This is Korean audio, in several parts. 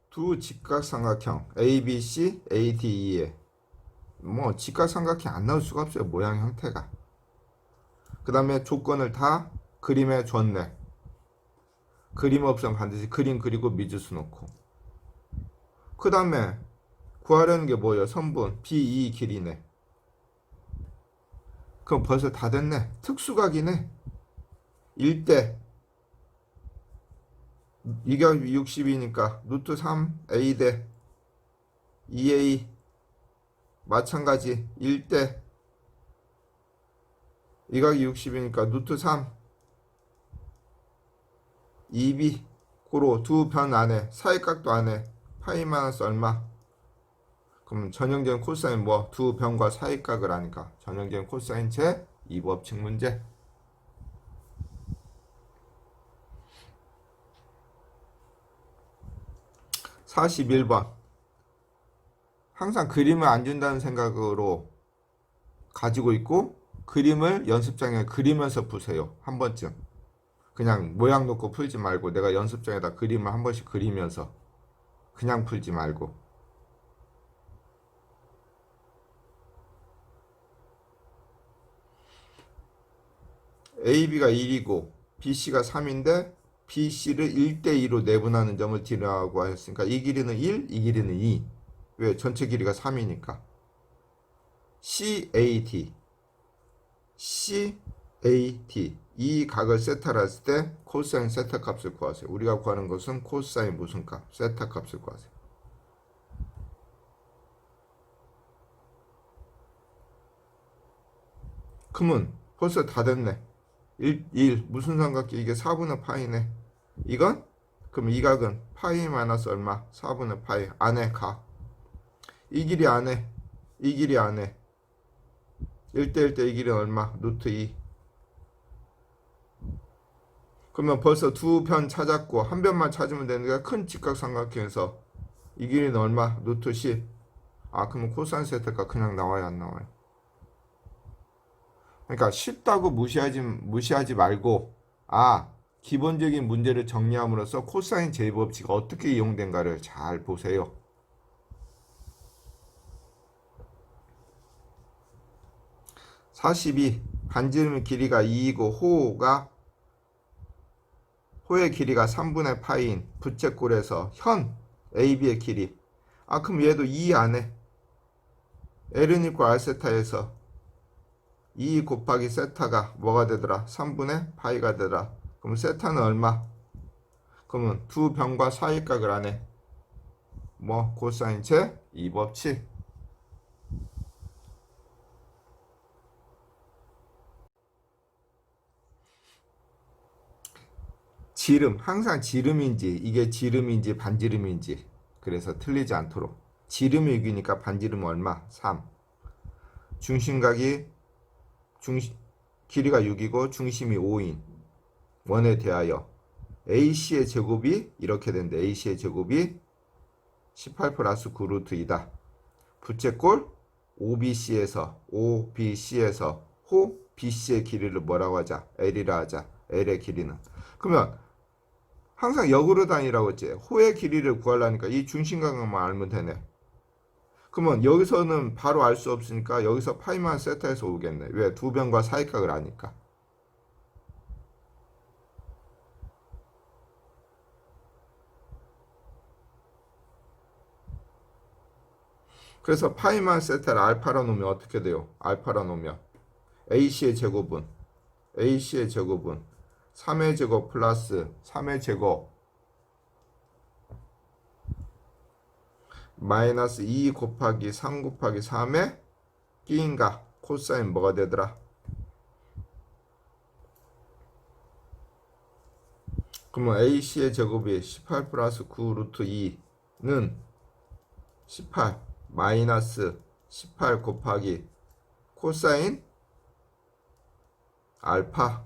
두 직각삼각형 ABC, ADE에 뭐 직각삼각형 안 나올 수가 없어요. 모양 형태가. 그 다음에 조건을 다 그림에 줬네. 그림 없으면 반드시 그림 그리고 미지수 놓고. 그 다음에 구하려는 게 뭐예요? 선분 BE 길이네. 그럼 벌써 다 됐네. 특수각이네. 1대 2가 60이니까 루트 3 A 대 2A 마찬가지 1대 2가 60이니까 루트 3 2B 고로 두 변 안에 사이각도 안에 파이 마이너스 얼마. 그럼 전형적인 코사인 뭐 두 변과 사이각을 아니까 전형적인 코사인 제 2법칙 문제. 41번 항상 그림을 안 준다는 생각으로 가지고 있고 그림을 연습장에 그리면서 푸세요. 한 번쯤. 그냥 모양 놓고 풀지 말고 내가 연습장에다 그림을 한 번씩 그리면서 그냥 풀지 말고. AB가 1이고 BC가 3인데 BC를 1대2로 내분하는 점을 D라고 하였으니까 이 길이는 1, 이 길이는 2. 왜? 전체 길이가 3이니까. CAD CAD 이 각을 세타라 했을 때 코사인 세타 값을 구하세요. 우리가 구하는 것은 코사인 무슨 값? 세타 값을 구하세요. 그러면 벌써 다 됐네. 1 무슨 삼각기? 이게 4분의 파이네. 이건? 그럼 이 각은 파이 마이너스 얼마? 4분의 파이 안에 가. 이 길이 안에 이 길이 안에 1대1대 이 길이는 얼마? 루트 2. 그러면 벌써 두 편 찾았고 한 변만 찾으면 되니까 큰 직각삼각형에서 이 길이는 얼마? 루트 10. 아 그러면 코사인 세타가 그냥 나와요 안 나와요? 그러니까 쉽다고 무시하지 말고 아 기본적인 문제를 정리함으로써 코사인 제곱법칙이 어떻게 이용된가를 잘 보세요. 42 반지름 길이가 2이고 호의 길이가 3분의 파인 부채꼴에서 현 AB의 길이 아 그럼 얘도 2 안에 L은 있고 R세타에서 2 곱하기 세타가 뭐가 되더라? 3분의 파이가 되더라. 그럼 세타는 얼마? 그러면 두 변과 사이각을 안에 뭐 코사인 제 2법칙. 지름 항상 지름인지 이게 지름인지 반지름인지 그래서 틀리지 않도록 지름이 6이니까 반지름 얼마? 3. 중심각이 길이가 6이고 중심이 5인 원에 대하여 AC의 제곱이 이렇게 된다. AC의 제곱이 18 플러스 9 루트 2다. 부채꼴 OBC에서 호 BC의 길이를 뭐라고 하자? L이라 하자. L의 길이는. 그러면 항상 역으로 다니라고 했지. 호의 길이를 구하려니까 이 중심각만 알면 되네. 그러면 여기서는 바로 알 수 없으니까 여기서 파이만 세타에서 오겠네. 왜? 두 변과 사이각을 아니까. 그래서 파이만 세타를 알파로 놓으면 어떻게 돼요? 알파로 놓으면 AC의 제곱은 3의 제곱 플러스 3의 제곱 마이너스 2 곱하기 3 곱하기 3의 끼인가 코사인 뭐가 되더라? 그러면 AC의 제곱이 18 플러스 9 루트 2는 18 마이너스 18 곱하기 코사인 알파.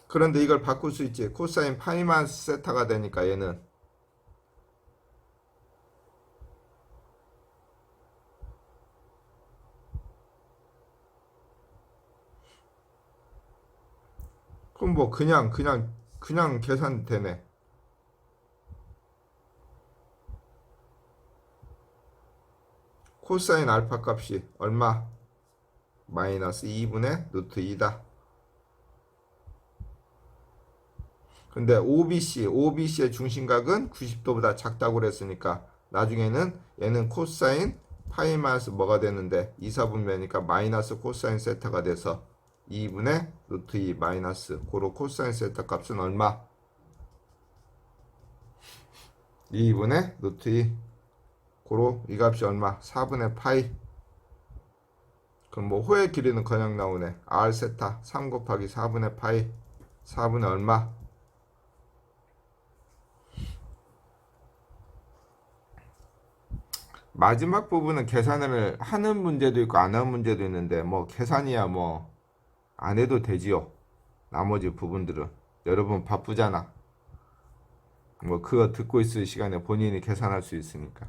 그런데 이걸 바꿀 수 있지. 코사인 파이만 세타가 되니까 얘는 그럼 뭐 그냥 계산되네. 코사인 알파 값이 얼마? 마이너스 2분의 루트 2다. 근데 OBC의 중심각은 90도보다 작다고 그랬으니까 나중에는 얘는 코사인 파이 마이너스 뭐가 되는데 2, 4분면이니까 마이너스 코사인 세타가 돼서 2분의 루트 2 마이너스 고로 코사인 세타 값은 얼마? 2분의 루트 2 고로 이 값이 얼마? 4분의 파이. 그럼 뭐 호의 길이는 그냥 나오네. R 세타 3 곱하기 4분의 파이 4분의 얼마? 마지막 부분은 계산을 하는 문제도 있고 안 하는 문제도 있는데 뭐 계산이야 뭐 안 해도 되지요. 나머지 부분들은 여러분 바쁘잖아. 뭐 그거 듣고 있을 시간에 본인이 계산할 수 있으니까.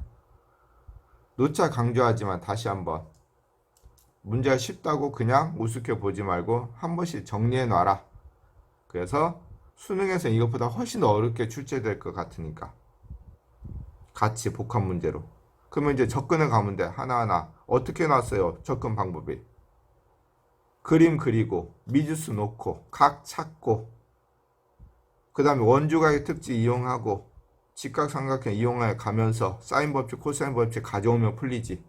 노차 강조하지만 다시 한번 문제가 쉽다고 그냥 우습게 보지 말고 한 번씩 정리해 놔라. 그래서 수능에서 이것보다 훨씬 어렵게 출제될 것 같으니까 같이 복합 문제로. 그러면 이제 접근을 가면 돼. 하나하나 어떻게 놨어요? 접근 방법이 그림 그리고 미지수 놓고 각 찾고 그 다음에 원주각의 특징 이용하고 직각삼각형 이용해 가면서 사인 법칙 코사인 법칙 가져오면 풀리지.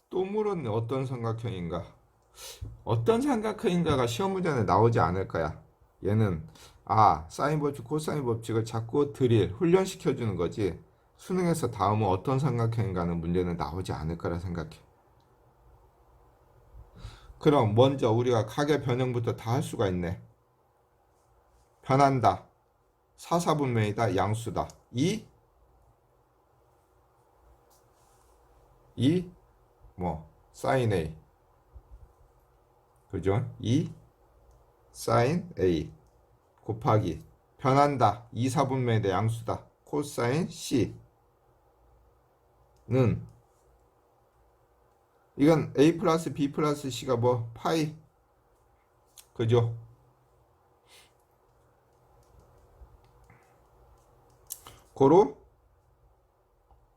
또 물었네. 어떤 삼각형인가? 어떤 삼각형인가가 시험 문제는 나오지 않을 거야. 얘는 사인 법칙 코사인 법칙을 자꾸 드릴 훈련시켜 주는 거지 수능에서 다음은 어떤 삼각형인가는 문제는 나오지 않을 거라 생각해. 그럼 먼저 우리가 각의 변형부터 다 할 수가 있네. 변한다. 사사분면이다. 양수다. 뭐 사인 A 그죠? 사인 A 곱하기 변한다. 2사분면의 양수다. 코사인 C는 이건 A 플러스 B 플러스 C가 뭐 파이 그죠? 고로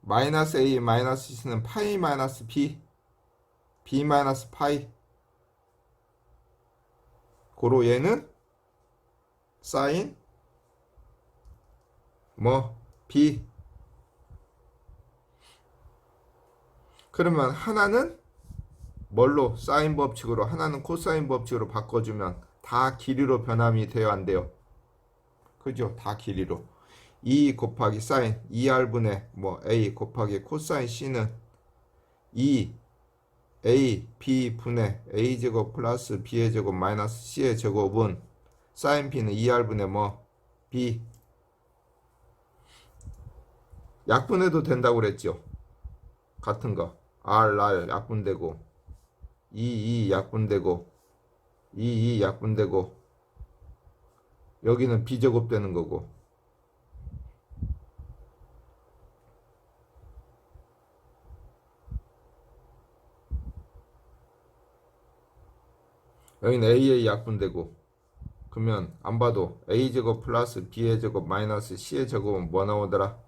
마이너스 A 마이너스 C는 파이 마이너스 B B 마이너스 파이 고로 얘는 사인 뭐 B. 그러면 하나는 뭘로 사인 법칙으로 하나는 코사인 법칙으로 바꿔주면 다 길이로 변함이 돼요 안 돼요? 그죠? 다 길이로 2 곱하기 사인 2R분의 뭐 A 곱하기 코사인 C는 2A B 분의 A제곱 플러스 B의 제곱 마이너스 C의 제곱은 사인 B는 2R분의 뭐 B. 약분해도 된다고 그랬죠? 같은 거 R 약분되고 2 약분되고 2 약분되고 여기는 B제곱 되는 거고 여기는 AA 약분되고 그러면 안 봐도 A제곱 플러스 B의 제곱 마이너스 C의 제곱은 뭐 나오더라?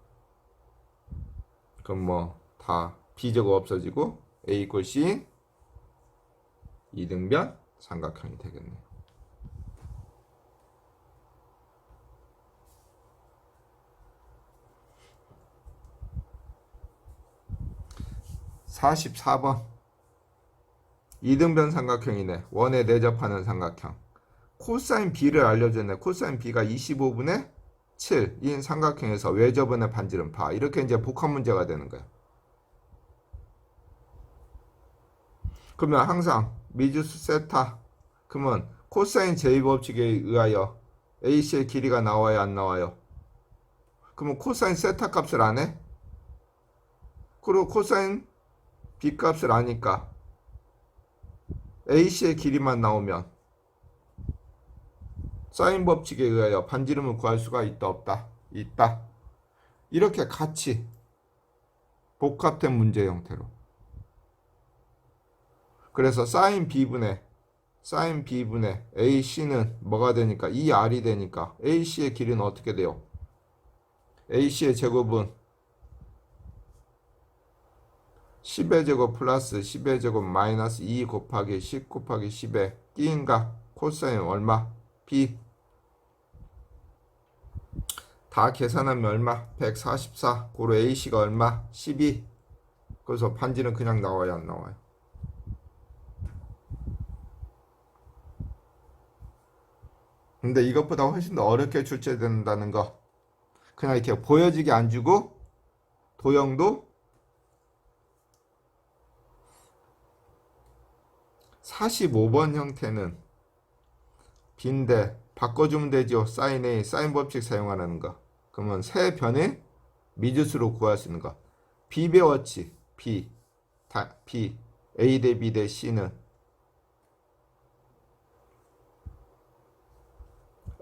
그럼 뭐 다 B제곱 없어지고 A 이퀄 C 이등변 삼각형이 되겠네요. 44번 이등변 삼각형이네. 원에 내접하는 삼각형. 코사인 B를 알려줬네. 코사인 B가 25분의 7인 삼각형에서 외접원의 반지름 봐. 이렇게 이제 복합 문제가 되는 거야. 그러면 항상 미지수 세타 그러면 코사인 제곱법칙에 의하여 AC의 길이가 나와요 안 나와요? 그러면 코사인 세타 값을 안 해? 그리고 코사인 B 값을 아니까 AC의 길이만 나오면 사인 법칙에 의하여 반지름을 구할 수가 있다 없다? 있다. 이렇게 같이 복합된 문제 형태로. 그래서 사인 B분의 사인 B분의 AC는 뭐가 되니까 2R이 되니까 AC의 길이는 어떻게 돼요? AC의 제곱은 10의 제곱 플러스 10의 제곱 마이너스 2 곱하기 10 곱하기 10의 끼인가 코사인 얼마? B 다 계산하면 얼마? 144 고로 AC가 얼마? 12 그래서 반지는 그냥 나와요 안 나와요? 근데 이것보다 훨씬 더 어렵게 출제된다는 거 그냥 이렇게 보여지게 안 주고 도형도 45번 형태는 B인데 바꿔주면 되죠. 사인 A, 사인 법칙 사용하라는 거. 그러면 세 변의 미지수로 구할 수 있는 거. B 배웠지. B, B, A 대 B 대 C는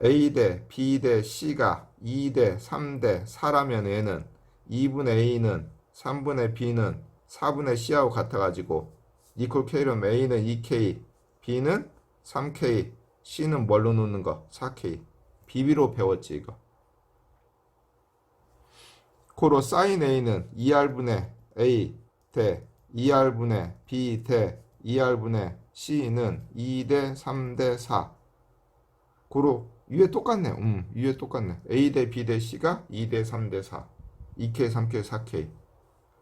A 대 B 대 C가 2 대 3 대 4라면 얘는 2분의 A는 3분의 B는 4분의 C하고 같아가지고 이퀄 K라면 A는 2K, B는 3K, C는 뭘로 놓는 거? 4K. 비비로 배웠지 이거. 고로 사인 A는 2R분의 A 대 2R분의 B 대 2R분의 C는 2 대 3 대 4. 고로 위에 똑같네. 위에 똑같네. A 대 B 대 C가 2 대 3 대 4. 2K, 3K, 4K.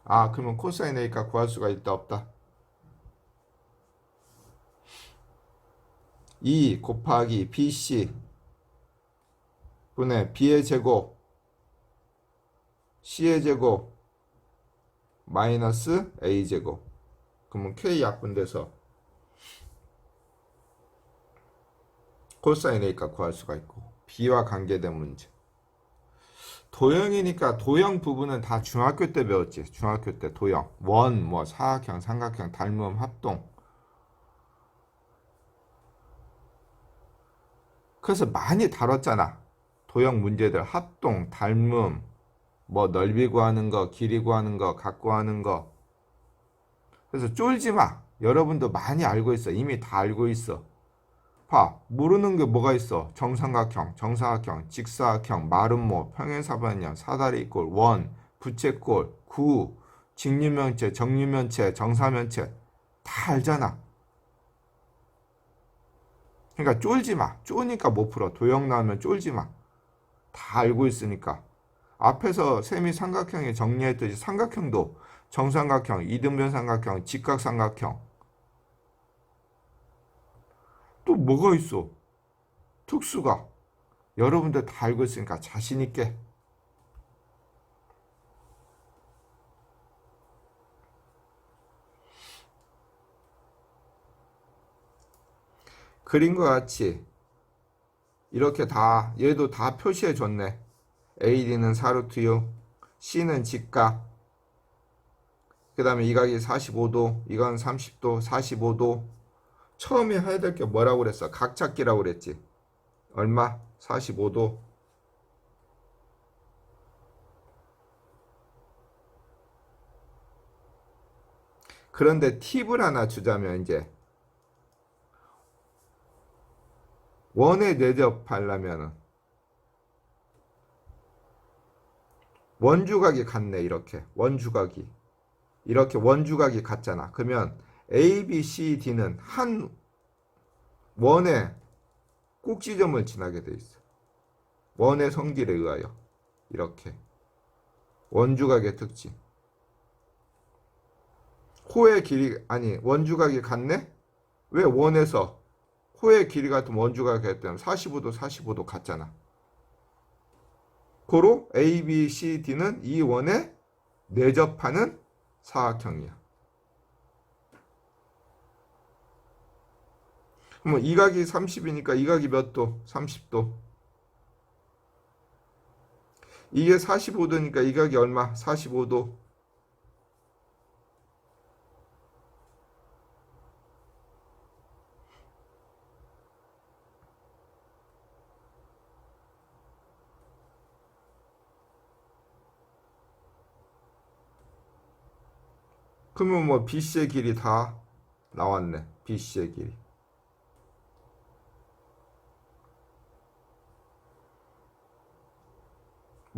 아, 그러면 코사인 A가 구할 수가 있다 없다? 2 곱하기 BC 분의 B의 제곱 C의 제곱 마이너스 A 제곱 그러면 K 약분돼서 코사인 A가 구할 수가 있고 B와 관계된 문제 도형이니까 도형 부분은 다 중학교 때 배웠지 중학교 때 도형 원, 뭐 사각형, 삼각형, 닮음, 합동 그래서 많이 다뤘잖아 도형 문제들 합동, 닮음 뭐 넓이 구하는 거, 길이 구하는 거, 각 구하는 거. 그래서 쫄지 마. 여러분도 많이 알고 있어. 이미 다 알고 있어. 봐. 모르는 게 뭐가 있어? 정삼각형, 정사각형, 직사각형, 마름모, 평행사변형, 사다리꼴, 원, 부채꼴, 구, 직류면체, 정류면체, 정사면체. 다 알잖아. 그러니까 쫄지 마. 쫄니까 못 풀어. 도형 나오면 쫄지 마. 다 알고 있으니까. 앞에서 셈이 삼각형에 정리했듯이 삼각형도 정삼각형, 이등변 삼각형, 직각삼각형 또 뭐가 있어? 특수가 여러분들 다 알고 있으니까 자신 있게 그림과 같이 이렇게 다 얘도 다 표시해 줬네. AD는 4루트 6, C는 직각 그 다음에 이 각이 45도, 이건 30도, 45도 처음에 해야 될 게 뭐라고 그랬어? 각 찾기라고 그랬지. 얼마? 45도. 그런데 팁을 하나 주자면 이제 원에 내접하려면 원주각이 같네. 이렇게 원주각이 이렇게 원주각이 같잖아. 그러면 A, B, C, D는 한 원의 꼭지점을 지나게 돼 있어. 원의 성질에 의하여 이렇게 원주각의 특징. 호의 길이 아니 원주각이 같네? 왜 원에서 호의 길이 같은 원주각이 같다면 45도 45도 같잖아. 고로 A, B, C, D는 이 원에 내접하는 사각형이야. 그러면 이 각이 30이니까 이 각이 몇 도? 30도. 이게 45도니까 이 각이 얼마? 45도. 그러면 뭐 BC의 길이 다 나왔네. BC의 길이.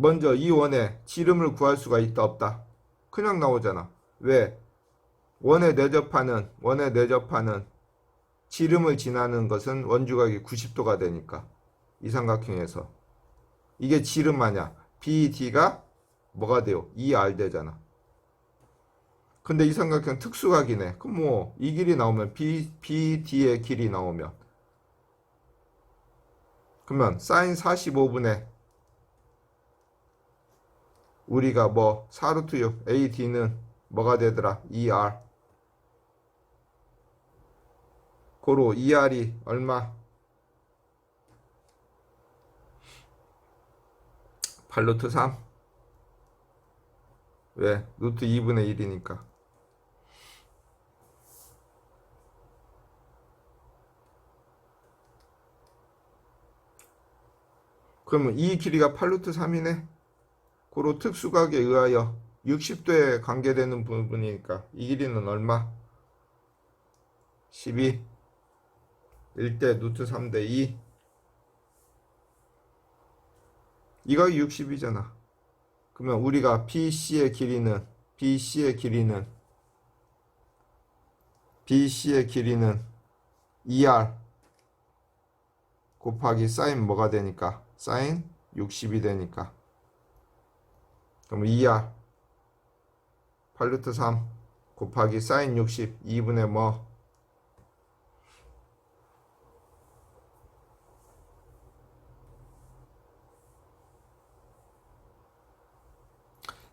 먼저 이 원의 지름을 구할 수가 있다 없다? 그냥 나오잖아. 왜? 원에 내접하는 지름을 지나는 것은 원주각이 90도가 되니까 이 삼각형에서 이게 지름 아냐? BD가 뭐가 돼요? 2R 되잖아. 근데 이 삼각형 특수각이네. 그럼 뭐 이 길이 나오면 BD의 길이 나오면 그러면 사인 45분의 우리가 뭐 4루트 6 AD는 뭐가 되더라? 2R 고로 2R이 얼마? 8루트 3 왜? 루트 2분의 1이니까 그러면 이 길이가 8루트 3이네. 고로 특수각에 의하여 60도에 관계되는 부분이니까 이 길이는 얼마? 12 1대 루트 3대 2 이 각이 60이잖아. 그러면 우리가 BC의 길이는 BC의 길이는 2R 곱하기 사인 뭐가 되니까? 사인 60이 되니까. 그럼 2R 8루트 3 곱하기 사인 60 2분의 뭐?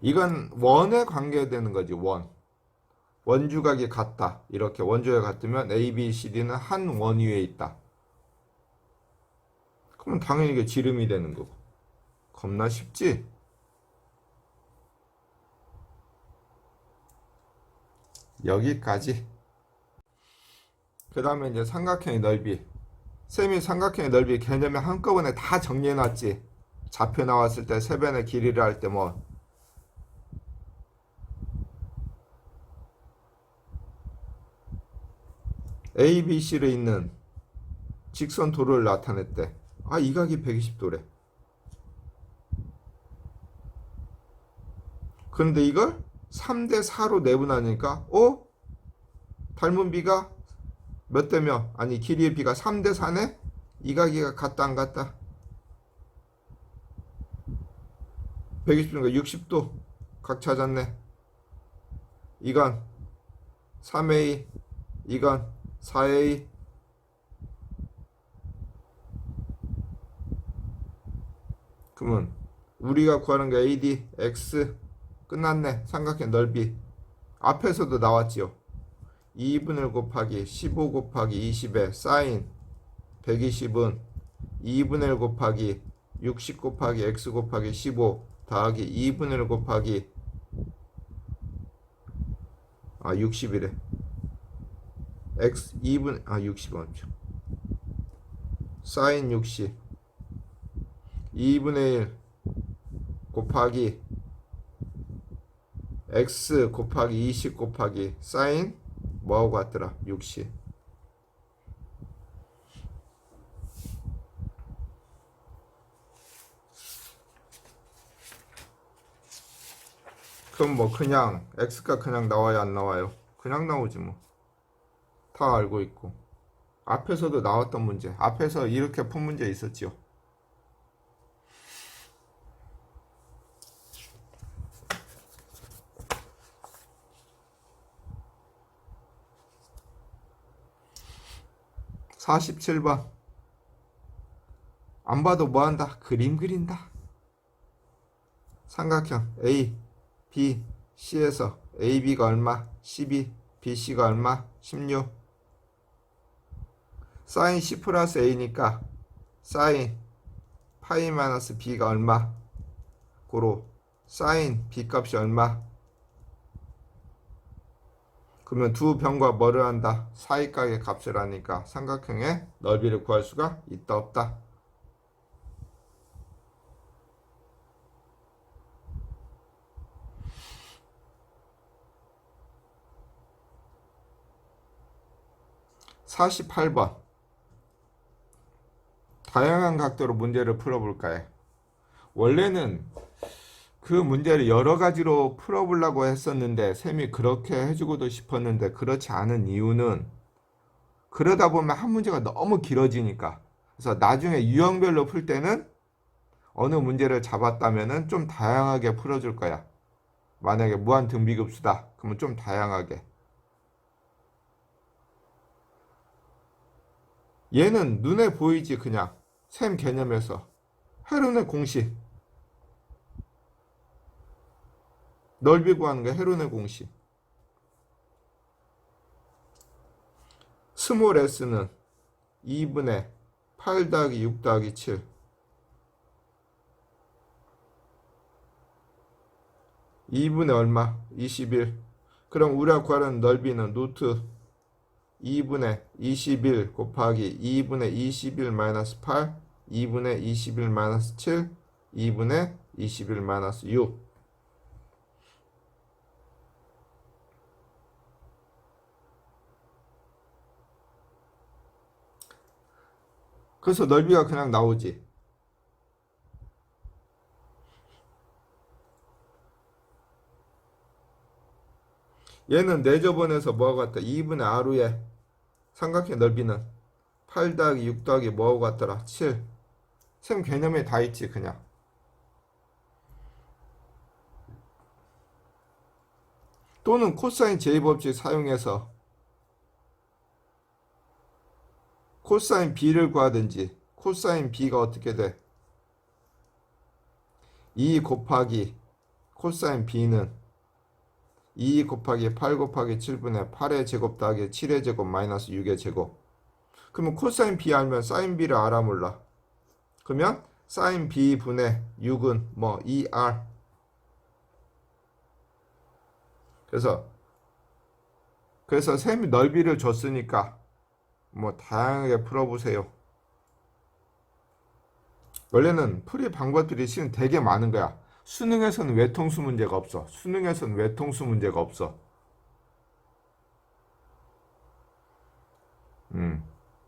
이건 원에 관계되는 거지. 원주각이 같다. 이렇게 원주각이 같으면 A, B, C, D는 한 원 위에 있다. 그러면 당연히 이게 지름이 되는 거고. 겁나 쉽지? 여기까지. 그 다음에 이제 삼각형의 넓이. 쌤이 삼각형의 넓이 개념을 한꺼번에 다 정리해놨지. 좌표 나왔을 때 세변의 길이를 할 때 뭐 A, B, C를 있는 직선 도로를 나타냈대. 아, 이 각이 120도래. 그런데 이걸 3대 4로 내분하니까 닮은 비가 몇 대 몇? 아니 길이의 비가 3대 4네? 이 각이 같다 안 같다? 120도니까 60도 각 찾았네. 이건 3A, 이건 4A. 그러면 우리가 구하는 게 AD, X 끝났네. 삼각형 넓이 앞에서도 나왔지요. 2분의 1 곱하기 15 곱하기 20에 사인 120은 2분의 1 곱하기 60 곱하기 X 곱하기 15 더하기 2분의 1 곱하기 60이래. X 2분 60은 사인 60 2분의 1 곱하기 X 곱하기 20 곱하기 사인 뭐하고 같더라? 60. 그럼 뭐 그냥 X가 그냥 나와요 안 나와요? 그냥 나오지 뭐. 다 알고 있고. 앞에서도 나왔던 문제. 앞에서 이렇게 푼 문제 있었지요. (47번) 안 봐도 뭐한다? 그림 그린다. 삼각형 A, B, C에서 AB가 얼마? 12, BC가 얼마? 16. 사인 C 플러스 A니까 사인 파이 마이너스 B가 얼마? 고로 사인 B 값이 얼마? 그러면 두 변과 뭐를 한다? 사이각의 값을 하니까 삼각형의 넓이를 구할 수가 있다 없다? (48번) 다양한 각도로 문제를 풀어볼까요? 원래는 그 문제를 여러 가지로 풀어보려고 했었는데 쌤이 그렇게 해주고도 싶었는데 그렇지 않은 이유는 그러다 보면 한 문제가 너무 길어지니까. 그래서 나중에 유형별로 풀 때는 어느 문제를 잡았다면은 좀 다양하게 풀어줄 거야. 만약에 무한 등비급수다. 그러면 좀 다양하게. 얘는 눈에 보이지 그냥. 셈 개념에서. 헤론의 공식. 넓이 구하는 게 헤론의 공식. 스몰 s는 2분의 8 더하기 6 더하기 7. 2분의 얼마? 21. 그럼 우리가 구하는 넓이는 루트 2분의 21 곱하기 2분의 21 마이너스 8, 2분의 21 마이너스 7, 2분의 21 마이너스 6. 그래서 넓이가 그냥 나오지. 얘는 내저번에서 뭐하고 같다? 2분의 r의 삼각형 넓이는 8 더하기 6 더하기 뭐하고 같더라? 7. 셈 개념에 다 있지 그냥. 또는 코사인 제곱법칙 사용해서 코사인 b를 구하든지. 코사인 b가 어떻게 돼? 2 곱하기 코사인 b는 2 곱하기 8 곱하기 7분의 8의 제곱 더하기 7의 제곱 마이너스 6의 제곱. 그러면 코사인 b 알면 사인 b를 알아 몰라. 그러면 사인 b 분의 6은 뭐 2r. 그래서 셈이 넓이를 줬으니까 뭐 다양하게 풀어보세요. 원래는 풀이 방법들이 실은 되게 많은 거야. 수능에서는 외통수 문제가 없어. 수능에서는 외통수 문제가 없어.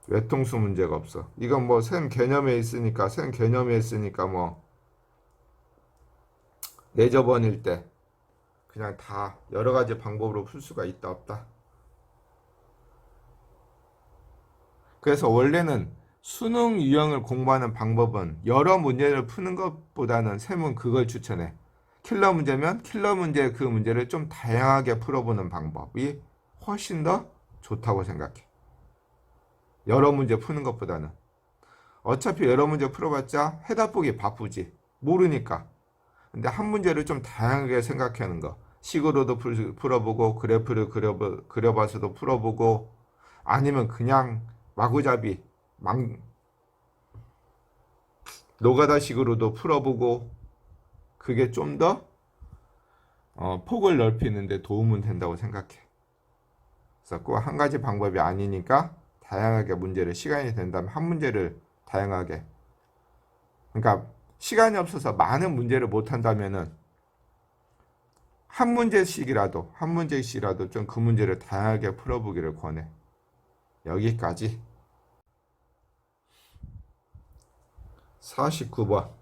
외통수 문제가 없어. 이건 뭐 셈 개념에 있으니까 뭐 내저번일 때 그냥 다 여러 가지 방법으로 풀 수가 있다 없다. 그래서 원래는 수능 유형을 공부하는 방법은 여러 문제를 푸는 것보다는 쌤은 그걸 추천해. 킬러 문제면 킬러 문제 그 문제를 좀 다양하게 풀어보는 방법이 훨씬 더 좋다고 생각해. 여러 문제 푸는 것보다는. 어차피 여러 문제 풀어봤자 해답 보기 바쁘지. 모르니까. 근데 한 문제를 좀 다양하게 생각하는 거. 식으로도 풀어보고 그래프를 그려봐서도 풀어보고 아니면 그냥 마구잡이 노가다식으로도 풀어보고 그게 좀 더 폭을 넓히는 데 도움은 된다고 생각해. 그래서 꼭 한 가지 방법이 아니니까 다양하게 문제를 시간이 된다면 한 문제를 다양하게 그러니까 시간이 없어서 많은 문제를 못 한다면은 한 문제씩이라도 좀 그 문제를 다양하게 풀어보기를 권해. 여기까지. 49번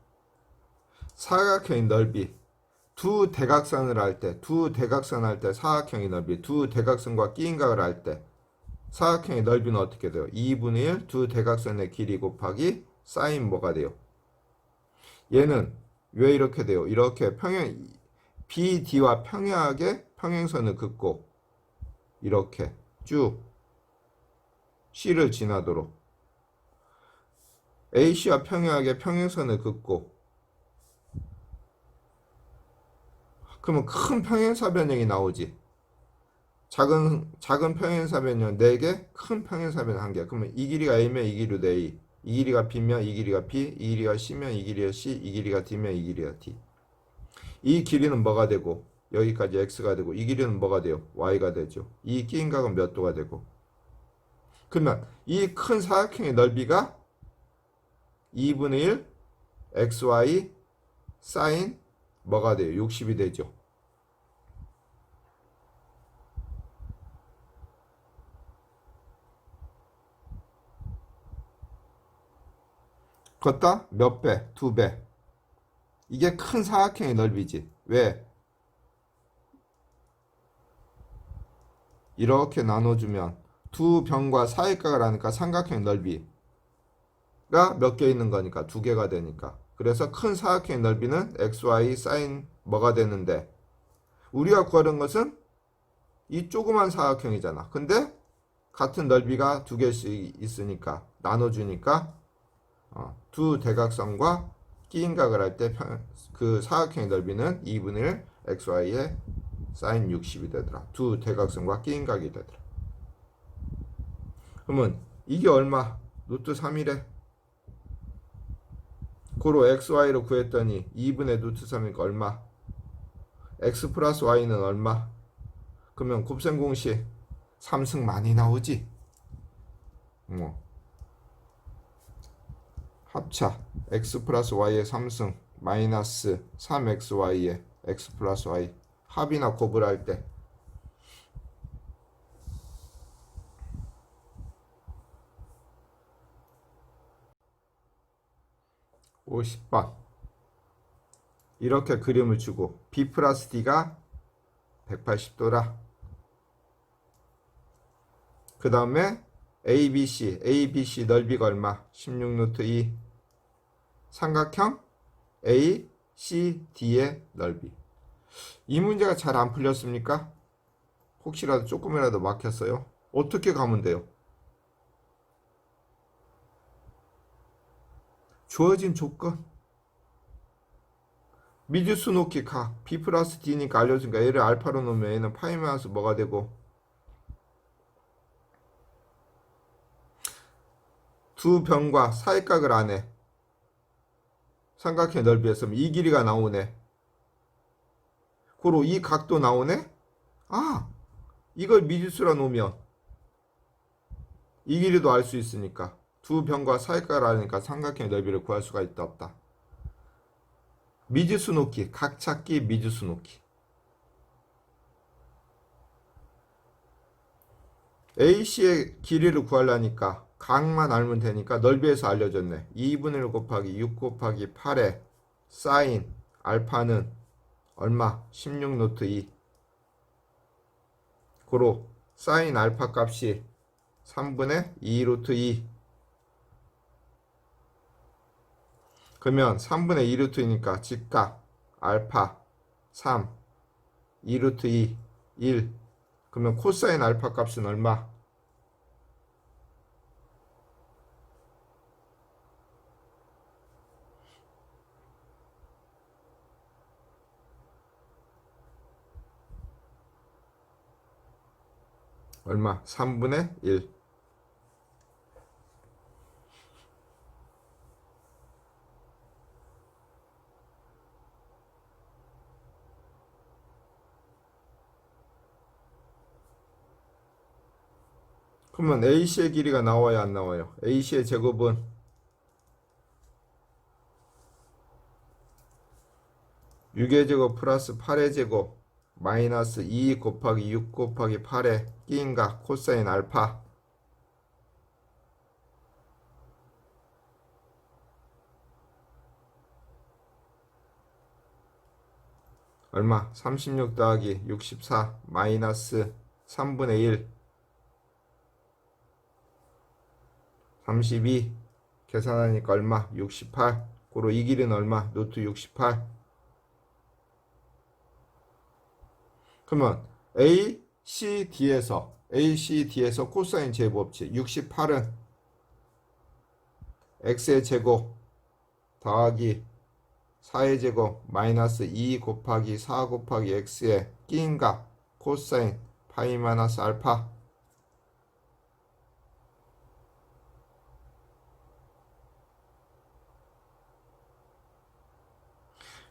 사각형의 넓이 두 대각선을 할 때 사각형의 넓이 두 대각선과 끼인각을 할 때 사각형의 넓이는 어떻게 돼요? 2분의 1 두 대각선의 길이 곱하기 사인 뭐가 돼요? 얘는 왜 이렇게 돼요? 이렇게 BD와 평행하게 평행선을 긋고 이렇게 쭉 C를 지나도록 AC와 평행하게 평행선을 긋고 그러면 큰 평행사변형이 나오지. 작은 평행사변형 4개, 큰 평행사변형 1개. 그러면 이 길이가 A면 이 길이도 A, 이 길이가 B면 이 길이가 B, 이 길이가 C면 이 길이가 C, 이 길이가 D면 이 길이가 D. 이 길이는 뭐가 되고 여기까지 X가 되고 이 길이는 뭐가 돼요? Y가 되죠. 이 끼인각은 몇 도가 되고 그러면 이 큰 사각형의 넓이가 2분의 1 XY 사인 뭐가 돼요? 60이 되죠. 걷다 몇 배? 2배. 이게 큰 사각형의 넓이지. 왜? 이렇게 나눠주면 두 변과 사이각을 하니까 삼각형 넓이가 몇 개 있는 거니까 두 개가 되니까. 그래서 큰 사각형의 넓이는 xy 사인 뭐가 되는데, 우리가 구하는 것은 이 조그만 사각형이잖아. 근데 같은 넓이가 두 개씩 있으니까 나눠주니까 두 대각선과 끼인각을 할 때 그 사각형의 넓이는 2분의 1 xy의 사인 60이 되더라. 두 대각선과 끼인각이 되더라. 그러면 이게 얼마? 루트 3이래. 고로 xy로 구했더니 2분의 루트 3이니까 얼마? x 플러스 y는 얼마? 그러면 곱셈 공식 3승 많이 나오지? 합차 x 플러스 y의 3승 마이너스 3xy의 x 플러스 y 합이나 곱을 할 때 50번 이렇게 그림을 주고 b 플러스 d가 180도라. 그 다음에 ABC 넓이가 얼마? 16루트 2 삼각형 ACD의 넓이. 이 문제가 잘 안 풀렸습니까? 혹시라도 조금이라도 막혔어요? 어떻게 가면 돼요? 주어진 조건 미지수 놓기 각 B 플러스 D니까 알려주니까 얘를 알파로 놓으면 얘는 파이 마이너스 뭐가 되고, 두 변과 사이각을 안해 삼각형 넓이에서 이 길이가 나오네. 고로 이 각도 나오네. 이걸 미지수라 놓으면 이 길이도 알 수 있으니까 두 변과 사이각을 아니까 삼각형의 넓이를 구할 수가 있다 없다. 미지수 놓기, 각 찾기, 미지수 놓기. AC의 길이를 구하려니까 각만 알면 되니까 넓이에서 알려줬네. 2분의 1 곱하기 6 곱하기 8에 사인 알파는 얼마? 16루트 2. 고로 사인 알파 값이 3분의 2 루트 2. 그러면 3분의 2 루트 2니까 직각 알파 3 2 루트 2 1. 그러면 코사인 알파 값은 얼마? 얼마? 3분의 1. 그러면 AC의 길이가 나와야 안 나와요? AC의 제곱은 6의 제곱 플러스 8의 제곱 마이너스 2 곱하기 6 곱하기 8의 끼인각 코사인 알파 얼마? 36 더하기 64 마이너스 3분의 1 32 계산하니까 얼마? 68. 고로 이 길이는 얼마? 루트 68. 그러면 ACD에서 코사인 제곱치 68은 x의 제곱 더하기 4의 제곱 마이너스 2 곱하기 4 곱하기 x의 끼인각 코사인 파이 마이너스 알파.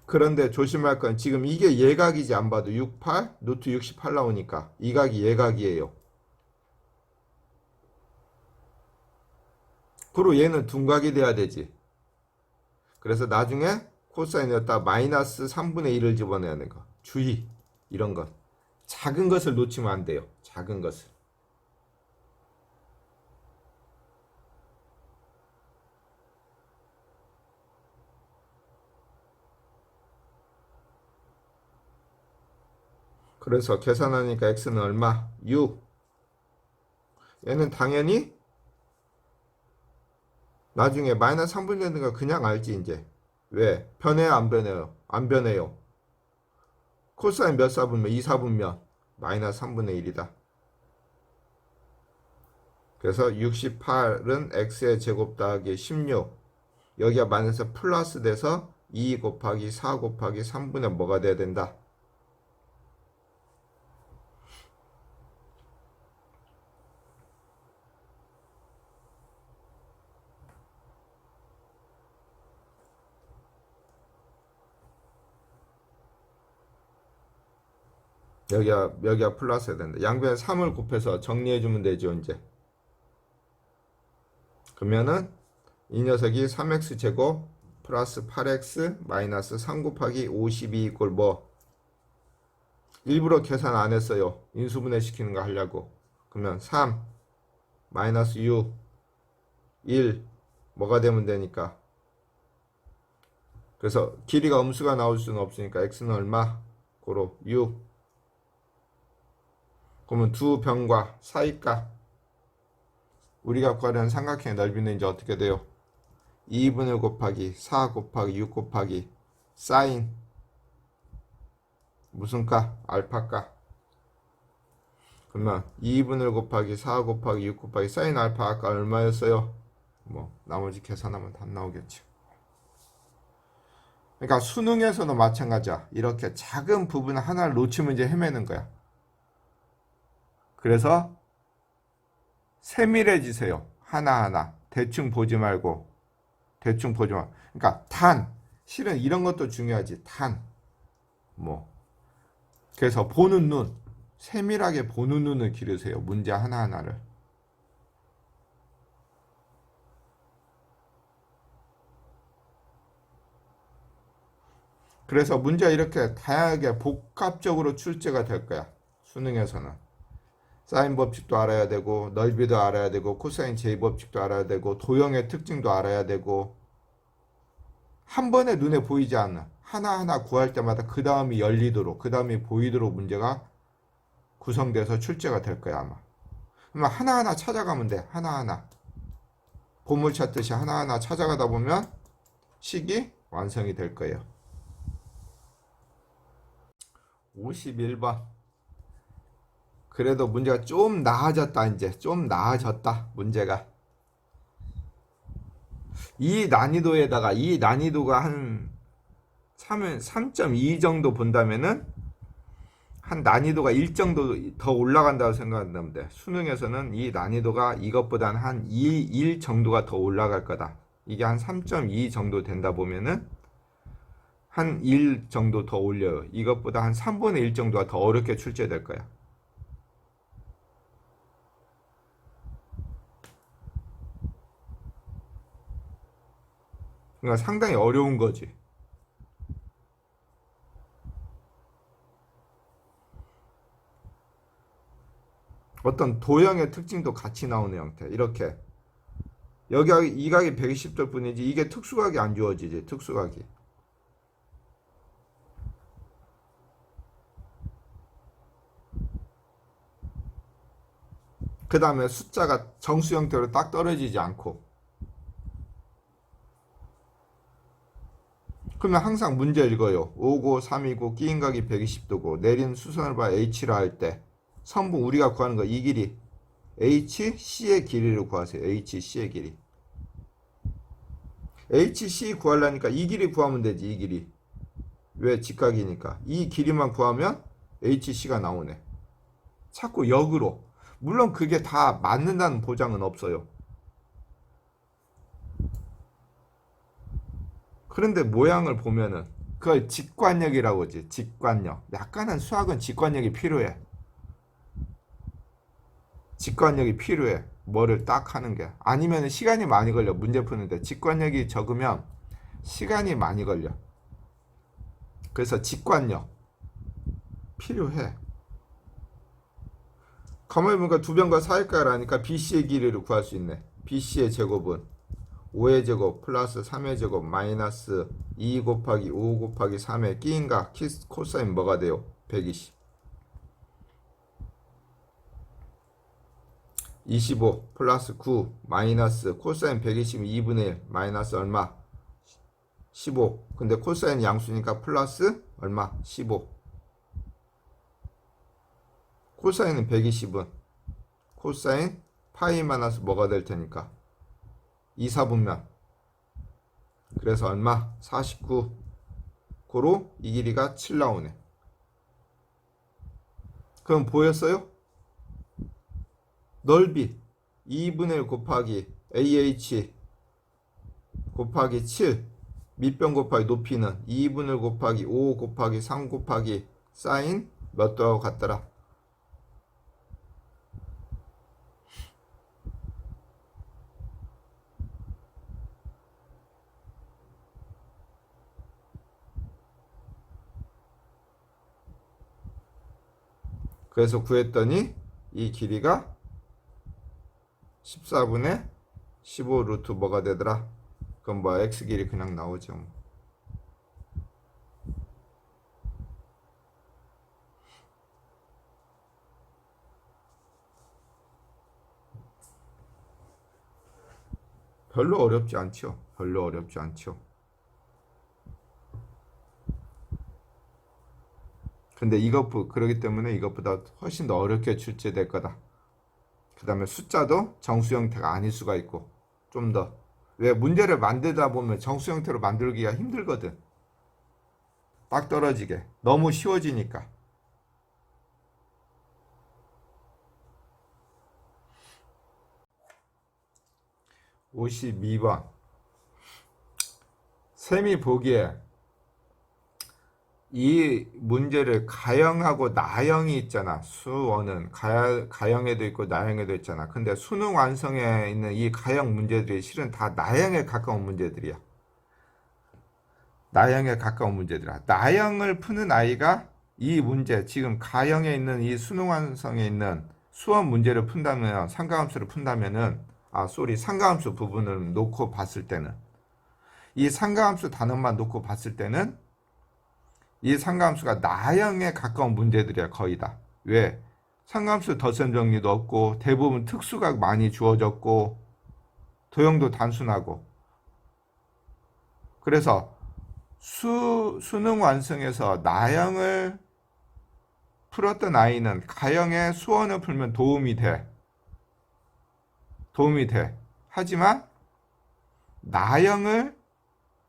그런데 조심할 건 지금 이게 예각이지 안 봐도 68 루트 68 나오니까 이 각이 예각이에요. 그리고 얘는 둔각이 돼야 되지. 그래서 나중에 코사인이었다 마이너스 3분의 1을 집어내야 하는 거. 주의. 이런 것. 작은 것을 놓치면 안 돼요. 작은 것을. 그래서 계산하니까 x는 얼마? 6. 얘는 당연히 나중에 마이너스 3분의 되는 거 그냥 알지 이제. 왜? 변해요 안 변해요? 안 변해요. 코사인 몇 사분면? 2 사분면 마이너스 3분의 1이다. 그래서 68은 x의 제곱 더하기 16. 여기가 마이너스 플러스 돼서 2 곱하기 4 곱하기 3분의 뭐가 돼야 된다? 여기가 플러스 해야 된다. 양변에 3을 곱해서 정리해주면 되죠, 이제. 그러면은 이 녀석이 3x 제곱 플러스 8x 마이너스 3 곱하기 52 이꼴 뭐? 일부러 계산 안 했어요. 인수분해 시키는 거 하려고. 그러면 3 마이너스 6 1 뭐가 되면 되니까. 그래서 길이가 음수가 나올 수는 없으니까 x는 얼마? 고로 6. 그러면 두 변과 사이가 우리가 구하려는 삼각형의 넓이는 이제 어떻게 돼요? 2분의 곱하기 4 곱하기 6 곱하기 사인 무슨 가? 알파가. 그러면 2분의 곱하기 4 곱하기 6 곱하기 사인 알파 아까 얼마였어요? 뭐 나머지 계산하면 답 나오겠죠. 그러니까 수능에서도 마찬가지야. 이렇게 작은 부분 하나를 놓치면 이제 헤매는 거야. 그래서 세밀해지세요. 하나하나. 대충 보지 말고. 대충 보지 마. 그러니까 단. 실은 이런 것도 중요하지. 단. 뭐. 그래서 보는 눈. 세밀하게 보는 눈을 기르세요. 문제 하나하나를. 그래서 문제가 이렇게 다양하게 복합적으로 출제가 될 거야. 수능에서는. 사인 법칙도 알아야 되고 넓이도 알아야 되고 코사인 제곱법칙도 알아야 되고 도형의 특징도 알아야 되고 한 번에 눈에 보이지 않는 하나하나 구할 때마다 그 다음이 열리도록 그 다음이 보이도록 문제가 구성돼서 출제가 될 거야 아마. 그러면 하나하나 찾아가면 돼. 하나하나. 보물 찾듯이 하나하나 찾아가다 보면 식이 완성이 될 거예요. 51번. 그래도 문제가 좀 나아졌다. 이제 좀 나아졌다 문제가. 이 난이도에다가 이 난이도가 한 3.2 정도 본다면은 한 난이도가 1 정도 더 올라간다고 생각한다면 돼. 수능에서는 이 난이도가 이것보다는 한 1 정도가 더 올라갈 거다. 이게 한 3.2 정도 된다 보면은 한 1 정도 더 올려요. 이것보다 한 3분의 1 정도가 더 어렵게 출제될 거야. 그러니까 상당히 어려운 거지. 어떤 도형의 특징도 같이 나오는 형태. 이렇게 여기 이 각이 120도 뿐이지 이게 특수각이 안 주어지지. 특수각이. 그 다음에 숫자가 정수 형태로 딱 떨어지지 않고. 그러면 항상 문제 읽어요. 5고 3이고 끼인 각이 120도고 내린 수선을 봐 H라 할 때 선분 우리가 구하는 거 이 길이 HC의 길이를 구하세요. HC의 길이. HC 구하려니까 이 길이 구하면 되지. 이 길이. 왜? 직각이니까. 이 길이만 구하면 HC가 나오네. 자꾸 역으로. 물론 그게 다 맞는다는 보장은 없어요. 그런데 모양을 보면은 그걸 직관력이라고 하지. 직관력. 약간은 수학은 직관력이 필요해. 직관력이 필요해. 뭐를 딱 하는 게. 아니면 시간이 많이 걸려. 문제 푸는데. 직관력이 적으면 시간이 많이 걸려. 그래서 직관력 필요해. 가만히 보니까 두 변과 사이가라니까 BC의 길이를 구할 수 있네. BC의 제곱은 5의 제곱 플러스 3의 제곱 마이너스 2 곱하기 5 곱하기 3의 끼인각 코사인 뭐가 돼요? 120. 25 플러스 9 마이너스 코사인 120 2분의 1 마이너스 얼마? 15. 근데 코사인 양수니까 플러스 얼마? 15. 코사인은 120은 코사인 파이 마이너스 뭐가 될 테니까 2, 4분면 그래서 얼마? 49. 고로 이 길이가 7 나오네. 그럼 보였어요? 넓이 2분의 1 곱하기 AH 곱하기 7 밑변 곱하기 높이는 2분의 1 곱하기 5 곱하기 3 곱하기 사인 몇 도하고 같더라? 그래서 구했더니 이 길이가 14분의 15 루트 뭐가 되더라? 그럼 뭐 x 길이 그냥 나오죠. 별로 어렵지 않죠. 별로 어렵지 않죠. 근데 그러기 때문에 이것보다 훨씬 더 어렵게 출제될 거다. 그 다음에 숫자도 정수 형태가 아닐 수가 있고 좀 더. 왜 문제를 만들다 보면 정수 형태로 만들기가 힘들거든. 딱 떨어지게. 너무 쉬워지니까. 52번. 셈이 보기에 이 문제를 가형하고 나형이 있잖아. 수원은 가형에도 있고 나형에도 있잖아. 근데 수능 완성에 있는 이 가형 문제들이 실은 다 나형에 가까운 문제들이야. 나형에 가까운 문제들이야. 나형을 푸는 아이가 이 문제, 지금 가형에 있는 이 수능 완성에 있는 수원 문제를 푼다면, 상가함수를 푼다면은, 상가함수 부분을 놓고 봤을 때는, 이 상가함수 단원만 놓고 봤을 때는 이 상가함수가 나형에 가까운 문제들이야. 거의 다. 왜? 상가함수 덧셈 정리도 없고 대부분 특수가 많이 주어졌고 도형도 단순하고 그래서 수능 완성에서 나형을 풀었던 아이는 가형의 수원을 풀면 도움이 돼. 하지만 나형을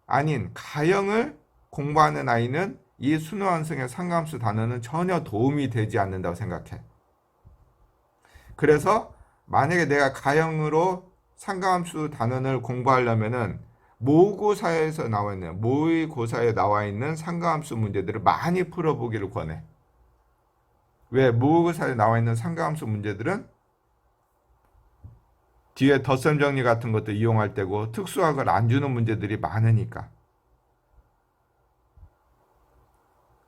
아닌 가형을 공부하는 아이는 이 수능 완성의 상가함수 단어는 전혀 도움이 되지 않는다고 생각해. 그래서 만약에 내가 가형으로 상가함수 단원을 공부하려면은 모의고사에 나와 있는 상가함수 문제들을 많이 풀어보기를 권해. 왜? 모의고사에 나와 있는 상가함수 문제들은 뒤에 덧셈 정리 같은 것도 이용할 때고 특수학을 안 주는 문제들이 많으니까.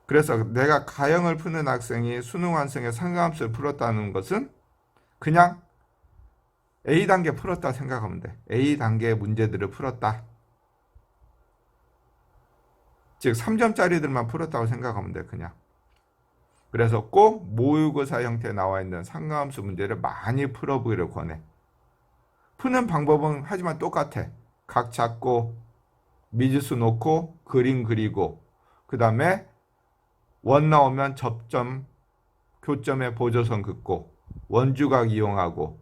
그래서 내가 가형을 푸는 학생이 수능 완성의 상가함수를 풀었다는 것은 그냥 A단계 풀었다 생각하면 돼. A단계의 문제들을 풀었다. 즉 3점짜리들만 풀었다고 생각하면 돼. 그냥. 그래서 꼭 모의고사 형태에 나와 있는 상가함수 문제를 많이 풀어보기를 권해. 푸는 방법은 하지만 똑같아. 각 잡고 미지수 놓고 그림 그리고 그 다음에 원 나오면 접점, 교점에 보조선 긋고 원주각 이용하고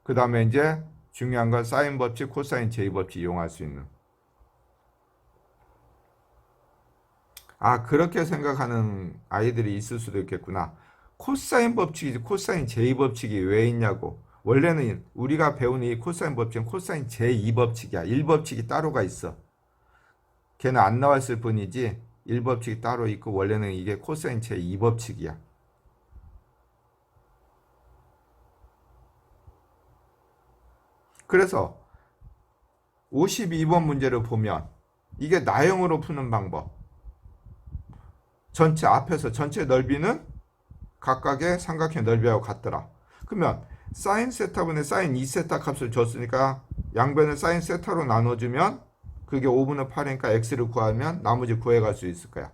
그 다음에 이제 중요한 건 사인 법칙, 코사인 제이 법칙 이용할 수 있는. 그렇게 생각하는 아이들이 있을 수도 있겠구나. 코사인 법칙이지 코사인 제이 법칙이 왜 있냐고. 원래는 우리가 배우는 이 코사인 법칙은 코사인 제2 법칙이야. 1법칙이 따로가 있어. 걔는 안 나왔을 뿐이지 1법칙이 따로 있고 원래는 이게 코사인 제2 법칙이야. 그래서 52번 문제를 보면 이게 나형으로 푸는 방법. 앞에서 전체 넓이는 각각의 삼각형 넓이하고 같더라. 그러면 사인 세타분의 사인 2세타 값을 줬으니까 양변을 사인 세타로 나눠주면 그게 5분의 8이니까 x를 구하면 나머지 구해갈 수 있을 거야.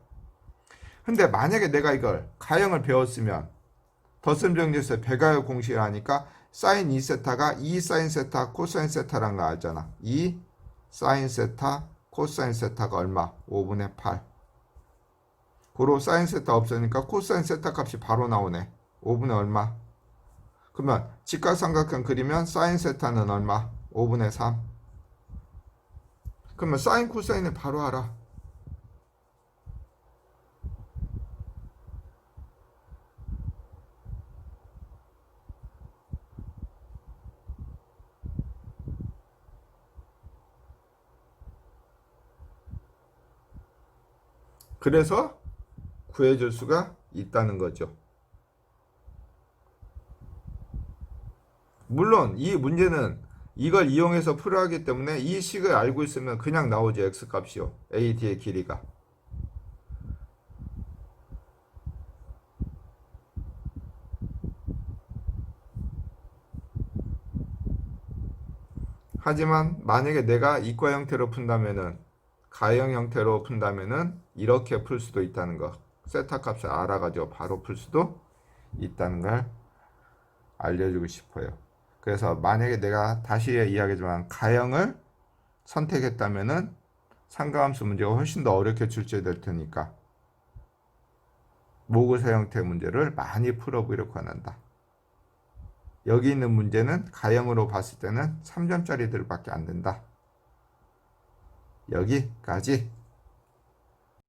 근데 만약에 내가 이걸 가형을 배웠으면 덧셈 정리에서 배가역 공식을 하니까 사인 2세타가 2 사인 세타 코사인 세타란 거 알잖아. 2 사인 세타 코사인 세타가 얼마? 5분의 8. 고로 사인 세타 없으니까 코사인 세타 값이 바로 나오네. 5분의 얼마? 그러면 직각삼각형 그리면 사인 세타는 얼마? 5분의 3. 그러면 사인 코사인을 바로 알아. 그래서 구해줄 수가 있다는 거죠. 물론 이 문제는 이걸 이용해서 풀어야 하기 때문에 이 식을 알고 있으면 그냥 나오죠. x값이요. AD의 길이가. 하지만 만약에 내가 이과 형태로 푼다면은 가형 형태로 푼다면은 이렇게 풀 수도 있다는 거. 세타 값을 알아가지고 바로 풀 수도 있다는 걸 알려주고 싶어요. 그래서 만약에 내가 다시 이야기하지만 가형을 선택했다면은 상가함수 문제가 훨씬 더 어렵게 출제될 테니까 모의고사 형태 문제를 많이 풀어보려고 한다. 여기 있는 문제는 가형으로 봤을 때는 3점짜리들밖에 안 된다. 여기까지.